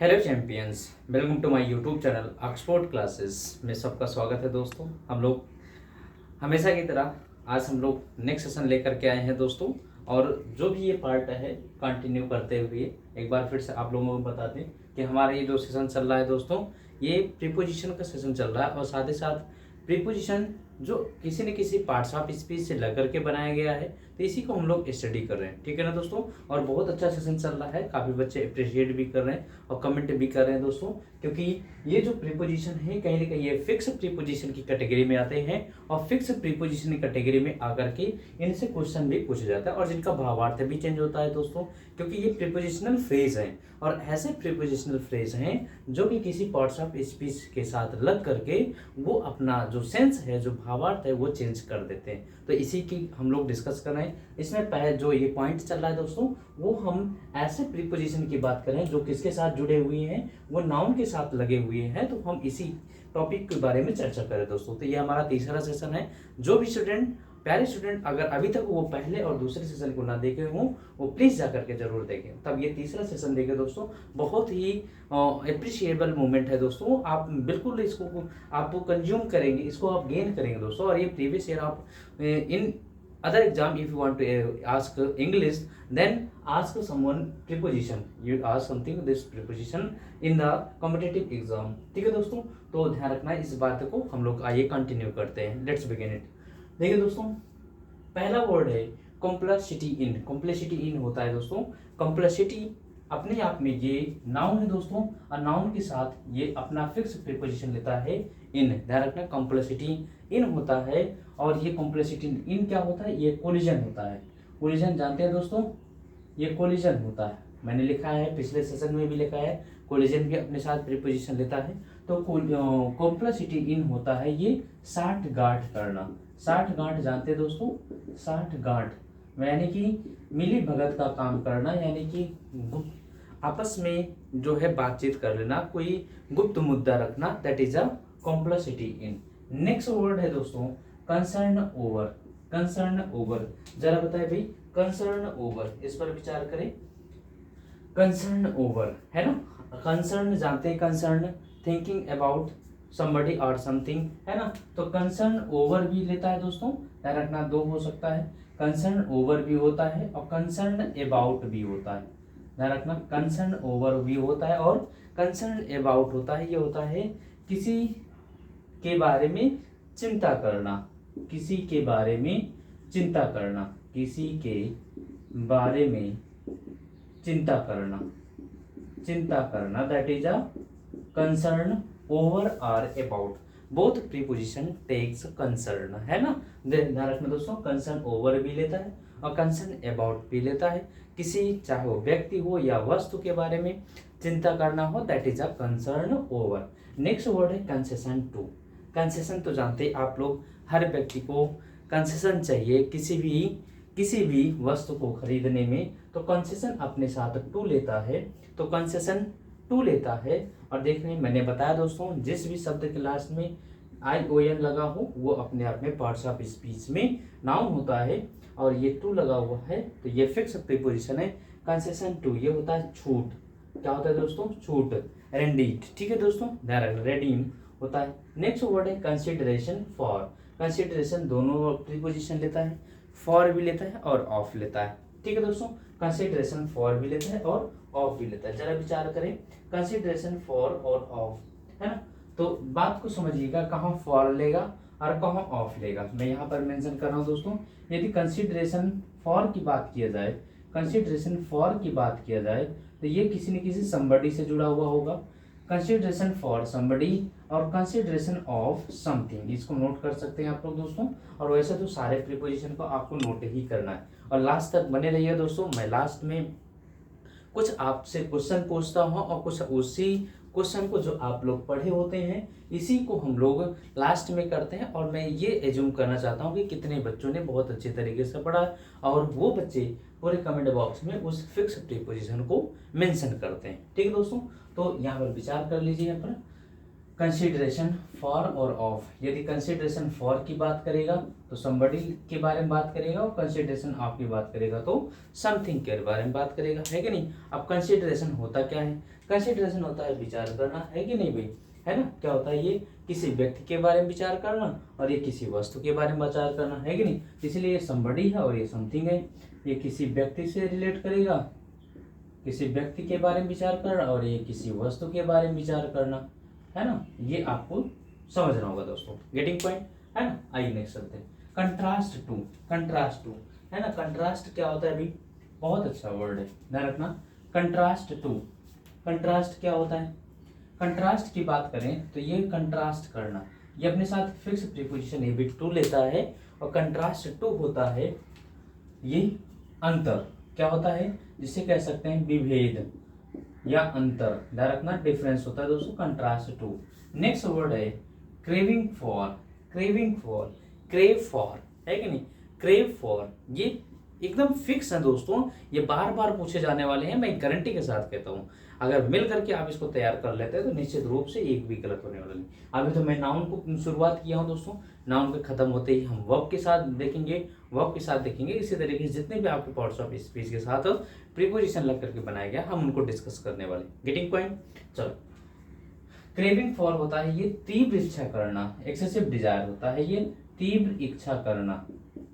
Hello champions, welcome to my YouTube channel Oxford classes में सबका स्वागत है दोस्तों। हम लोग हमेशा की तरह आज हम लोग नेक्स्ट सेशन लेकर के आए हैं दोस्तों। और जो भी ये पार्ट है कंटिन्यू करते हुए एक बार फिर से आप लोगों को बता दें कि हमारा ये जो सेशन चल रहा है दोस्तों, ये प्रीपोजिशन का सेशन चल रहा है। और साथ ही साथ प्रीपोजिशन जो किसी न किसी पार्ट्स ऑफ स्पीच से लग करके बनाया गया है, तो इसी को हम लोग स्टडी कर रहे हैं। ठीक है ना दोस्तों। और बहुत अच्छा सेशन चल रहा है, काफ़ी बच्चे अप्रिशिएट भी कर रहे हैं और कमेंट भी कर रहे हैं दोस्तों, क्योंकि ये जो प्रीपोजिशन है कहीं ना कहीं ये फिक्स प्रीपोजिशन की कैटेगरी में आते हैं। और फिक्स प्रीपोजिशन की कैटेगरी में आकर के इनसे क्वेश्चन भी पूछा जाता है और जिनका भावार्थ भी चेंज होता है दोस्तों, क्योंकि ये प्रीपोजिशनल फ्रेज हैं। और ऐसे प्रीपोजिशनल फ्रेज हैं जो कि किसी पार्ट्स ऑफ स्पीच के साथ लग करके वो अपना जो सेंस है, जो भावार्थ है, वो चेंज कर देते हैं। तो इसी की हम लोग डिस्कस कर रहे हैं। इसमें पहले जो ये पॉइंट चल रहा है दोस्तों, वो हम ऐसे प्रीपोजिशन की बात करें जो किसके साथ जुड़े हुए हैं, वो नाउन के साथ लगे हुए हैं। तो हम इसी टॉपिक के बारे में चर्चा करें दोस्तों। तो ये हमारा तीसरा सेशन है। जो भी स्टूडेंट, प्यारे स्टूडेंट, अगर अभी तक वो पहले और दूसरे सेशन को ना देखे हों, वो प्लीज़ जा करके जरूर देखें। तब ये तीसरा सेशन देखें दोस्तों। बहुत ही अप्रिशिएबल मोमेंट है दोस्तों। आप बिल्कुल इसको आप कंज्यूम करेंगे, इसको आप गेन करेंगे दोस्तों। और ये प्रीवियस ईयर आप इन other exam, if you want to ask English, then ask someone preposition, you ask something this preposition in the competitive exam। ठीक है दोस्तों, तो ध्यान रखना है इस बात को। हम लोग आइए कंटिन्यू करते हैं। Let's begin it. देखिए दोस्तों, पहला वर्ड है कॉम्प्लेक्सिटी इन। कॉम्प्लेक्सिटी इन होता है दोस्तों, कॉम्प्लेक्सिटी अपने आप में ये नाउन है दोस्तों, और नाउन के साथ ये अपना फिक्स प्रीपोजिशन लेता है इन। ध्यान रखना, कॉम्प्लेक्सिटी इन होता है। और ये कॉम्प्लेक्सिटी इन क्या होता है, ये कोलिजन होता है। कोलिजन जानते हैं दोस्तों, ये कोलिजन होता है। मैंने लिखा है, पिछले सेशन में भी लिखा है, कोलिजन भी अपने साथ प्रीपोजिशन लेता है। तो कॉम्प्लेक्सिटी इन होता है ये साठ गांठ करना। साठ गांठ जानते हैं दोस्तों, साठ गांठ यानी कि मिली भगत का काम करना, यानी कि आपस में जो है बातचीत कर लेना, कोई गुप्त मुद्दा रखना, that is a complexity in. Next word है दोस्तों कंसर्न ओवर। कंसर्न ओवर जरा बताए भाई, कंसर्न ओवर, इस पर विचार करें। कंसर्न ओवर है ना, कंसर्न जानते हैं, कंसर्न थिंकिंग अबाउट समबडी और समथिंग, है ना। तो कंसर्न ओवर भी लेता है दोस्तों, ध्यान रखना, दो हो सकता है। कंसर्न ओवर भी होता है और कंसर्न अबाउट भी होता है। ध्यान रखना, कंसर्न ओवर भी होता है और कंसर्न अबाउट होता है। ये होता है किसी के बारे में चिंता करना, किसी के बारे में चिंता करना, किसी के बारे में चिंता करना, चिंता करना, that is a concern over और about. Both preposition takes concern, है ना। ध्यान रखना दोस्तों, कंसर्न ओवर भी लेता है और कंसर्न अबाउट भी लेता है। किसी, चाहे वो व्यक्ति हो या वस्तु के बारे में चिंता करना हो, that is a concern over. Next word है कंसेशन टू। कंसेशन तो जानते हैं आप लोग, हर व्यक्ति को कंसेशन चाहिए किसी भी वस्तु को खरीदने में, तो कंसेशन अपने साथ टू लेता है। तो कंसेशन टू लेता है। और देखने मैंने बताया दोस्तों, जिस भी शब्द के लास्ट में ION लगा हो वो अपने आप में पार्ट्स ऑफ स्पीच में नाउन होता है। और ये टू लगा हुआ है तो ये फिक्स प्रीपोजिशन है। कंसेशन टू ये होता है छूट। क्या होता है दोस्तों, छूट, रेंडीट। ठीक है दोस्तों, ध्यान रखना, रेडीम होता है। नेक्स्ट वर्ड है कंसिडरेशन फॉर। कंसिडरेशन दोनों प्रीपोजिशन लेता है, फॉर भी लेता है और ऑफ लेता है। ठीक है दोस्तों, कंसिडरेशन फॉर भी लेता है और ऑफ भी लेता है। जरा विचार करें, कंसिडरेशन फॉर और ऑफ, है ना। तो बात को समझिएगा, कहाँ फॉर लेगा और कहाँ ऑफ लेगा। मैं यहाँ पर मेंशन कर रहा हूँ दोस्तों, यदि कंसिडरेशन फॉर की बात किया जाए, कंसिडरेशन फॉर की बात किया जाए, तो ये किसी न किसी समबडी से जुड़ा हुआ होगा। कंसिडरेशन फॉर समबडी और कंसिडरेशन ऑफ समथिंग, इसको नोट कर सकते हैं आप लोग दोस्तों। और वैसे तो सारे प्रीपोजिशन को आपको नोट ही करना है और लास्ट तक बने रहिए दोस्तों। मैं लास्ट में कुछ आपसे क्वेश्चन पूछता हूँ और कुछ उसी क्वेश्चन को जो आप लोग पढ़े होते हैं इसी को हम लोग लास्ट में करते हैं। और मैं ये एज्यूम करना चाहता हूँ कि कितने बच्चों ने बहुत अच्छे तरीके से पढ़ा और वो बच्चे पूरे कमेंट बॉक्स में उस फिक्स प्रीपोजिशन को मेंशन करते हैं। ठीक है दोस्तों, तो यहाँ पर विचार कर लीजिए। यहाँ पर कंसिडरेशन फॉर और ऑफ, यदि कंसिडरेशन फॉर की बात करेगा तो समबडी के बारे में बात करेगा और कंसिडरेशन ऑफ की बात करेगा तो समथिंग के बारे में बात करेगा, है कि नहीं। अब कंसिडरेशन होता क्या है, कंसिडरेशन होता है विचार करना, है कि नहीं भाई, है ना। क्या होता है, ये किसी व्यक्ति के बारे में विचार करना और ये किसी वस्तु के बारे में विचार करना, है कि नहीं। इसलिए ये समबडी है और ये समथिंग है। ये किसी व्यक्ति से रिलेट करेगा, किसी व्यक्ति के बारे में विचार करना, और ये किसी वस्तु के बारे में विचार करना, है ना। ये आपको समझना होगा दोस्तों, गेटिंग पॉइंट, है ना। आइए नेक्स्ट चलते हैं। कंट्रास्ट टू, कंट्रास्ट टू, है ना। कंट्रास्ट क्या होता है अभी, बहुत अच्छा वर्ड है, ध्यान रखना। कंट्रास्ट टू, कंट्रास्ट क्या होता है। कंट्रास्ट की बात करें तो ये कंट्रास्ट करना, ये अपने साथ फिक्स प्रीपोजिशन ए टू लेता है, और कंट्रास्ट टू होता है ये अंतर, क्या होता है, जिसे कह सकते हैं विभेद या अंतर, ध्यान रखना, डिफरेंस होता है दोस्तों कंट्रास्ट टू। नेक्स्ट वर्ड है craving for, craving for, crave for, है कि नहीं, क्रेव फॉर, ये एकदम फिक्स है दोस्तों, ये बार बार पूछे जाने वाले हैं, मैं गारंटी के साथ कहता हूँ। अगर मिल करके आप इसको तैयार कर लेते हैं तो निश्चित रूप से एक भी गलत होने वाला नहीं। अभी तो मैं नाउन को शुरुआत किया हूँ दोस्तों, नाउन के खत्म होते ही हम वर्ब के साथ देखेंगे, वर्ब के साथ देखेंगे। इसी तरीके से जितने भी आपके पार्ट्स ऑफ स्पीच के साथ प्रीपोजिशन लग करके बनाया गया, हम उनको डिस्कस करने वाले, गेटिंग पॉइंट। चलो, क्रेविंग फॉर होता है ये तीव्र इच्छा करना, एक्सेसिव डिजायर होता है ये तीव्र इच्छा करना,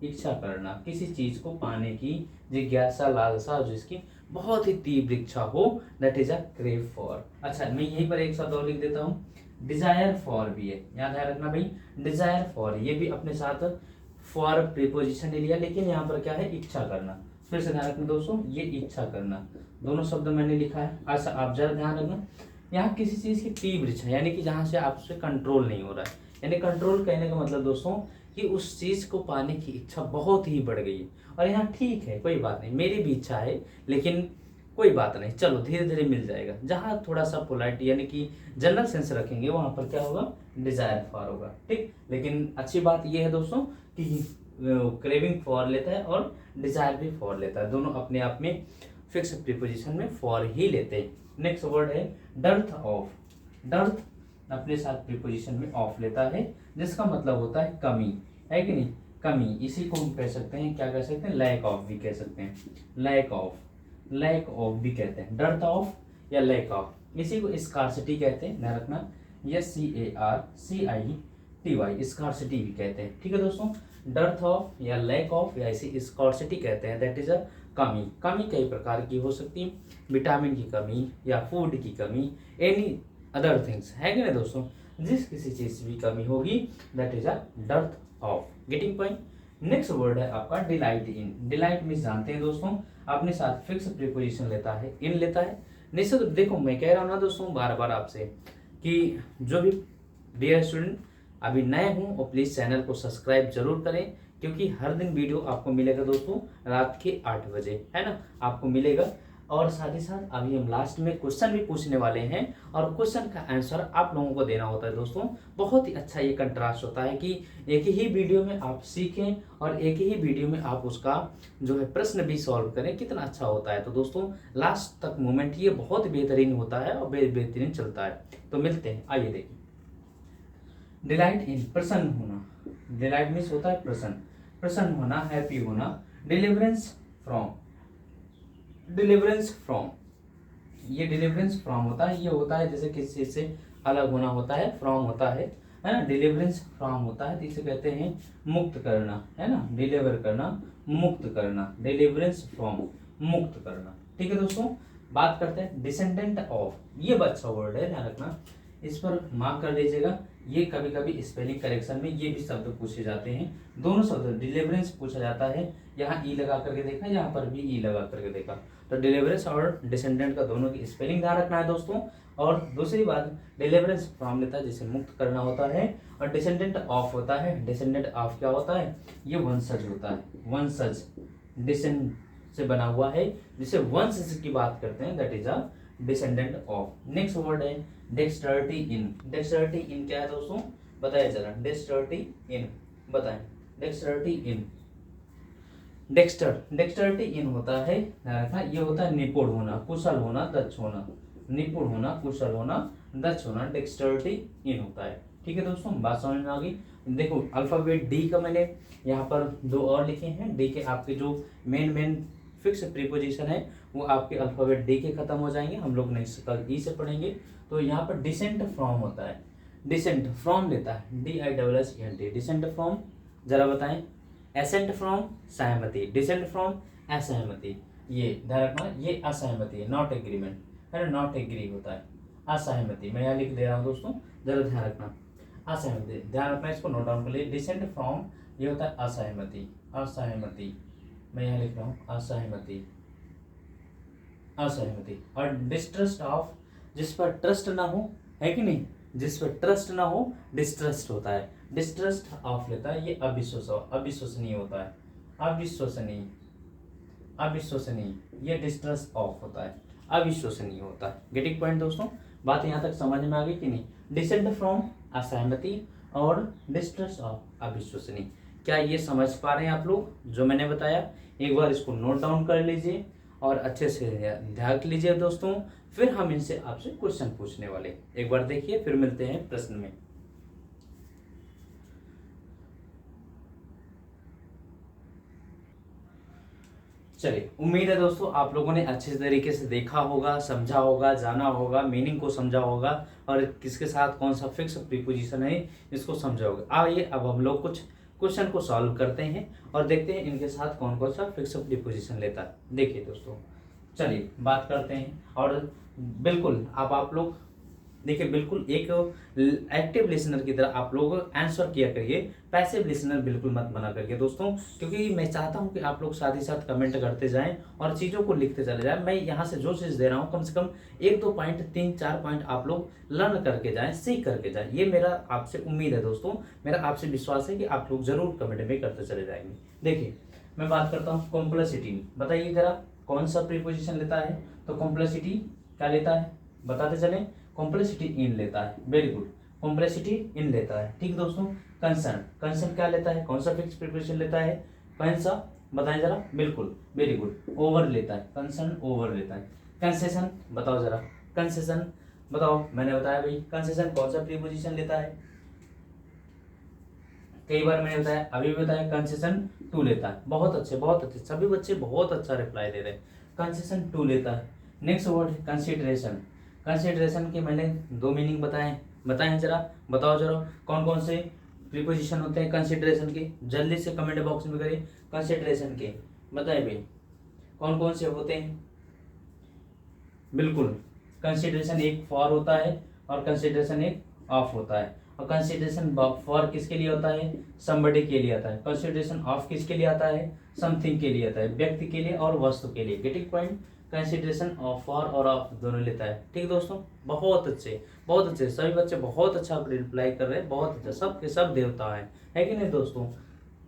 इच्छा करना, किसी चीज को पाने की जिज्ञासा, लालसा, जिसकी बहुत ही तीव्र इच्छा हो, that is a crave for. अच्छा, मैं यहीं पर एक शब्द और लिख देता हूँ, डिजायर फॉर भी है, याद है रखना भाई, डिजायर फॉर, ये भी अपने साथ फॉर प्रीपोजिशन ने लिया, लेकिन यहाँ पर क्या है, इच्छा करना। फिर से ध्यान रखना दोस्तों, ये इच्छा करना, दोनों शब्द मैंने लिखा है। अच्छा, आप जरा ध्यान रखना, यहाँ किसी चीज की तीव्र इच्छा, यानी कि जहां से आपसे कंट्रोल नहीं हो रहा है, यानी कंट्रोल कहने का मतलब दोस्तों कि उस चीज को पाने की इच्छा बहुत ही बढ़ गई है। और यहाँ ठीक है, कोई बात नहीं, मेरी भी इच्छा है, लेकिन कोई बात नहीं, चलो धीरे धीरे मिल जाएगा। जहाँ थोड़ा सा पोलाइट यानी कि जनरल सेंस रखेंगे, वहां पर क्या होगा, डिजायर फॉर होगा, ठीक। लेकिन अच्छी बात यह है दोस्तों कि क्रेविंग फॉर लेता है और डिजायर भी फॉर लेता है, दोनों अपने आप में फिक्स प्रीपोजिशन में फॉर ही लेते हैं। नेक्स्ट वर्ड है डर्थ ऑफ, डर्थ अपने साथ प्रीपोजिशन में ऑफ लेता है, जिसका मतलब होता है कमी, है कि नहीं, कमी। इसी को हम कह सकते हैं, क्या कह सकते हैं, लैक ऑफ भी कह सकते हैं, लैक ऑफ, लैक ऑफ भी कहते हैं, डर्थ ऑफ या लैक ऑफ। इसी को स्कार्सिटी कहते हैं, ध्यान रखना, SCARCITY, स्कार्सिटी भी कहते हैं, ठीक है दोस्तों। डर्थ ऑफ या लैक ऑफ या इसे स्कार्सिटी कहते हैं, दैट इज अ कमी। कमी कई प्रकार की हो सकती है, विटामिन की कमी या फूड की कमी, एनी अदर थिंग्स, है कि नहीं दोस्तों, जिस किसी चीज की कमी होगी, that is a dearth of, getting point. Next word है आपका डिलाइट इन। डिलाइट मीन्स जानते हैं दोस्तों, अपने साथ फिक्स प्रीपोजिशन लेता है, इन लेता है। निश्चित देखो, मैं कह रहा हूँ ना दोस्तों बार बार आपसे कि जो भी डियर स्टूडेंट अभी नए हों और प्लीज चैनल को सब्सक्राइब जरूर करें, क्योंकि हर दिन वीडियो आपको मिलेगा दोस्तों रात के 8 बजे, है ना, आपको मिलेगा। और साथ ही साथ अभी हम लास्ट में क्वेश्चन भी पूछने वाले हैं, और क्वेश्चन का आंसर आप लोगों को देना होता है दोस्तों। बहुत ही अच्छा ये कंट्रास्ट होता है कि एक ही वीडियो में आप सीखें और एक ही वीडियो में आप उसका जो है प्रश्न भी सॉल्व करें, कितना अच्छा होता है। तो दोस्तों लास्ट तक मोमेंट ये बहुत बेहतरीन होता है और बेहतरीन चलता है। तो मिलते हैं, आइए देखिए। डिलाइट इन, प्रसन्न होना, डिलाइट मीन्स होता है प्रसन्न, प्रसन्न होना, हैप्पी होना। डिलीवरेंस फ्रॉम, डिलीवरेंस फ्रॉम, ये डिलीवरेंस फ्रॉम होता है, ये होता है जैसे किसी चीज से अलग होना होता है, फ्रॉम होता है ना, डिलीवरेंस फ्रॉम होता है, तो इसे कहते हैं मुक्त करना, है ना, डिलीवर करना, मुक्त करना, डिलीवरेंस फ्रॉम, मुक्त करना, ठीक है दोस्तों। बात करते हैं डिसेंडेंट ऑफ, ये अच्छा वर्ड है, ध्यान रखना, इस पर मार्क कर लीजिएगा। ये कभी कभी स्पेलिंग करेक्शन में ये भी शब्द पूछे जाते हैं, दोनों शब्द, डिलीवरेंस पूछा जाता है, यहाँ ई लगा करके देखा, यहाँ पर भी ई लगा करके देखा। तो डिलीवरेंस और डिसेंडेंट का दोनों की स्पेलिंग ध्यान रखना है दोस्तों। और दूसरी बात, डिलीवरेंस फ्रॉम लेता है जिसे मुक्त करना होता है, और डिसेंडेंट ऑफ होता है, डिसेंडेंट ऑफ क्या होता है, ये वंशज होता है, वंशज, डिसेंड से बना हुआ है, जिसे वंश की बात करते हैं, that is a descendant of. Next word है डेक्सटरिटी इन। डेक्सटरिटी इन क्या है दोस्तों, बताइए जरा, डेक्सटरिटी इन बताएं, डेक्सटरिटी इन, डेक्स्टर, डेक्सटरिटी इन होता है, ये होता है निपुण होना, कुशल होना, दक्ष होना, निपुण होना, कुशल होना, दक्ष होना, डेक्सटरिटी इन होता है, ठीक है दोस्तों। बात समझ में आ गई। देखो अल्फाबेट डी का मैंने यहाँ पर 2 और लिखे हैं, डी के आपके जो मेन फिक्स प्रीपोजिशन है वो आपके अल्फाबेट डी के खत्म हो जाएंगे, हम लोग नेक्स्ट कल ई से पढ़ेंगे। तो यहाँ पर डिसेंट फ्रॉम होता है, डिसेंट फ्रॉम लेता है DISSENT, डिसेंट फ्रॉम, जरा बताएं। एसेंट फ्रॉम सहमति, डिसेंट फ्रॉम असहमति, ये ध्यान रखना, ये असहमति है, नॉट एग्रीमेंट है ना, नॉट एग्री होता है, असहमति। मैं यहाँ लिख दे रहा हूँ दोस्तों, जरा ध्यान रखना, असहमति, ध्यान रखना, इसको नोट डाउन कर लिए। डिसेंट फ्रॉम ये होता है असहमति, असहमति, मैं यहाँ लिख रहा हूँ असहमति, असहमति। और डिस्ट्रस्ट ऑफ, जिस पर ट्रस्ट ना हो, है कि नहीं, जिस पर ट्रस्ट ना हो डिस्ट्रस्ट होता है, डिस्ट्रस्ट ऑफ लेता है, ये अविश्वसनीय होता है, अविश्वसनीय, अविश्वसनीय, ये डिस्ट्रस्ट ऑफ होता है, अविश्वसनीय होता है। गेटिंग पॉइंट दोस्तों, बात यहाँ तक समझ में आ गई कि नहीं। डिसेंट फ्रॉम असहमति और डिस्ट्रस्ट ऑफ अविश्वसनीय, क्या ये समझ पा रहे हैं आप लोग जो मैंने बताया? एक बार इसको नोट डाउन कर लीजिए और अच्छे से ध्यान लीजिए दोस्तों, फिर हम इनसे आपसे क्वेश्चन पूछने वाले। एक बार देखिए, फिर मिलते हैं प्रश्न में। चलिए, उम्मीद है दोस्तों आप लोगों ने अच्छे तरीके से देखा होगा, समझा होगा, जाना होगा, मीनिंग को समझा होगा और किसके साथ कौन सा फिक्स प्रीपोजिशन है इसको समझा होगा। आइए अब हम लोग कुछ क्वेश्चन को सॉल्व करते हैं और देखते हैं इनके साथ कौन कौन सा फिक्स प्रीपोजिशन लेता है। देखिए दोस्तों, चलिए बात करते हैं। और बिल्कुल अब आप लोग देखिए, बिल्कुल एक एक्टिव लिसनर की तरह आप लोग आंसर किया करिए, पैसिव लिसनर बिल्कुल मत बना करिए दोस्तों, क्योंकि मैं चाहता हूं कि आप लोग साथ ही साथ कमेंट करते जाएं और चीज़ों को लिखते चले जाएं। मैं यहाँ से जो चीज़ दे रहा हूँ कम से कम 1-2 पॉइंट, 3-4 पॉइंट आप लोग लर्न करके जाएं, सीख करके जाएं। ये मेरा आपसे उम्मीद है दोस्तों, मेरा आपसे विश्वास है कि आप लोग जरूर कमेंट में करते चले जाएंगे। देखिए मैं बात करता हूँ कॉम्प्लेक्सिटी, बताइए जरा कौन सा प्रीपोजिशन लेता है? तो कॉम्प्लेक्सिटी क्या लेता है बताते चलें, कॉम्प्लेक्सिटी इन लेता है, वेरी गुड, कॉम्प्लेक्सिटी इन लेता है। ठीक दोस्तों, कंसर्न, कंसर्न क्या लेता है, कौन सा फिक्स प्रीपोजिशन लेता है, कौन सा बताएं जरा, बिल्कुल वेरी गुड, ओवर लेता है, कंसर्न ओवर लेता है। कंसेशन बताओ जरा, कंसेशन बताओ, मैंने बताया भाई कंसेशन कौन सा प्रीपोजिशन लेता है, कई बार मैंने बताया, अभी भी बताया, कंसेशन टू लेता है। बहुत अच्छे, बहुत अच्छे, सभी बच्चे बहुत अच्छा रिप्लाई दे रहे हैं, कंसेशन टू लेता है। नेक्स्ट वर्ड कंसिडरेशन, कंसिडरेशन के मैंने 2 मीनिंग बताए जरा, बताओ जरा कौन कौन से प्रीपोजिशन होते हैं कंसिडरेशन के, जल्दी से कमेंट बॉक्स में करिए। कंसिडरेशन के बताए भाई कौन कौन से होते हैं? बिल्कुल, कंसिडरेशन एक फॉर होता है और कंसिडरेशन एक ऑफ होता है। और कंसिडरेशन फॉर किसके लिए होता है? समबडी के लिए आता है। कंसिडरेशन ऑफ किसके लिए आता है? समथिंग के लिए आता है, व्यक्ति के लिए और वस्तु के लिए। Getting point, consideration of for और ऑफ दोनों लेता है। ठीक दोस्तों, बहुत अच्छे, बहुत अच्छे, सभी बच्चे बहुत अच्छा रिप्लाई कर रहे हैं, बहुत अच्छा, सब के सब देवता है कि नहीं दोस्तों?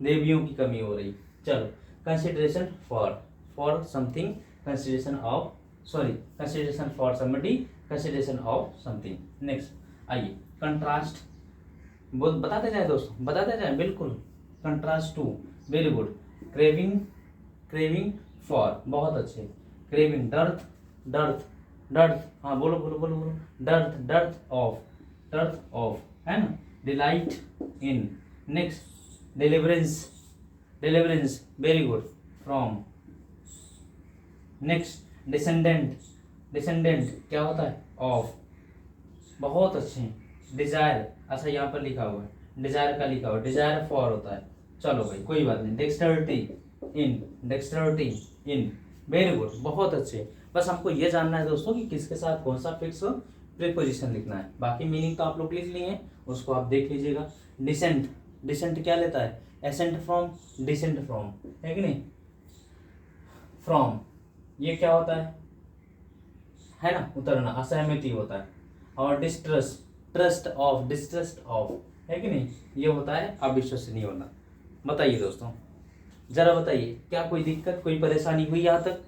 देवियों की कमी हो रही। चलो, consideration for something, consideration of, sorry, consideration for somebody, consideration of something. Next आइए, कंट्रास्ट बताते जाए दोस्तों, बताते जाए, बिल्कुल, contrast to, very good, craving, craving for, बहुत अच्छे, क्रेविंग, डर्थ, डर्थ, डर्थ, हाँ बोलो बोलो बोलो बोलो, dearth, dearth of, dearth of, है ना, delight in. Next deliverance, deliverance, very good, from. Next descendant, descendant क्या होता है? ऑफ, बहुत अच्छे। डिजायर, अच्छा यहाँ पर लिखा हुआ है, डिजायर का लिखा हुआ है, डिजायर फॉर होता है। चलो भाई कोई बात नहीं। डेक्सटरिटी इन, डेक्सटरिटी इन, वेरी गुड, बहुत अच्छे। बस हमको ये जानना है दोस्तों कि किसके साथ कौन सा फिक्स प्रीपोजिशन लिखना है। बाकी मीनिंग तो आप लोग लिख लिए हैं, उसको आप देख लीजिएगा। डिसेंट, डिसेंट क्या लेता है? एसेंट फ्रॉम, डिसेंट फ्रॉम, है कि नहीं? फ्रॉम ये क्या होता है ना, उतरना, असहमति होता है। और distrust, trust of, distrust of, है कि नहीं, ये होता है अविश्वसनीय होना। बताइए दोस्तों, जरा बताइए, क्या कोई दिक्कत, कोई परेशानी हुई यहाँ तक?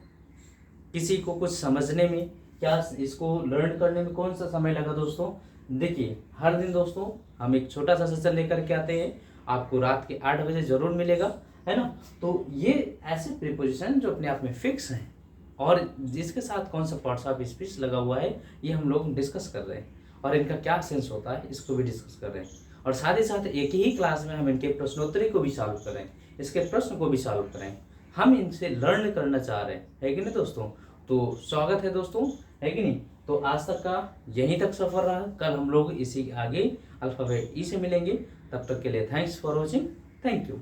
किसी को कुछ समझने में, क्या इसको लर्न करने में कौन सा समय लगा दोस्तों? देखिए, हर दिन दोस्तों हम एक छोटा सा सेशन लेकर के आते हैं, आपको रात के 8 बजे जरूर मिलेगा, है ना। तो ये ऐसे प्रीपोजिशन जो अपने आप में फिक्स हैं और जिसके साथ कौन सा पार्ट्स ऑफ स्पीच लगा हुआ है, ये हम लोग डिस्कस कर रहे हैं और इनका क्या सेंस होता है इसको भी डिस्कस कर रहे हैं। और साथ ही साथ एक ही क्लास में हम इनके प्रश्नोत्तरी को भी सॉल्व करें, इसके प्रश्न को भी सॉल्व करें, हम इनसे लर्न करना चाह रहे हैं, है कि नहीं दोस्तों। तो स्वागत है दोस्तों, है कि नहीं। तो आज तक का यहीं तक सफ़र रहा, कल हम लोग इसी आगे अल्फ़ाबेट ई से मिलेंगे। तब तक के लिए thanks for watching, thank you.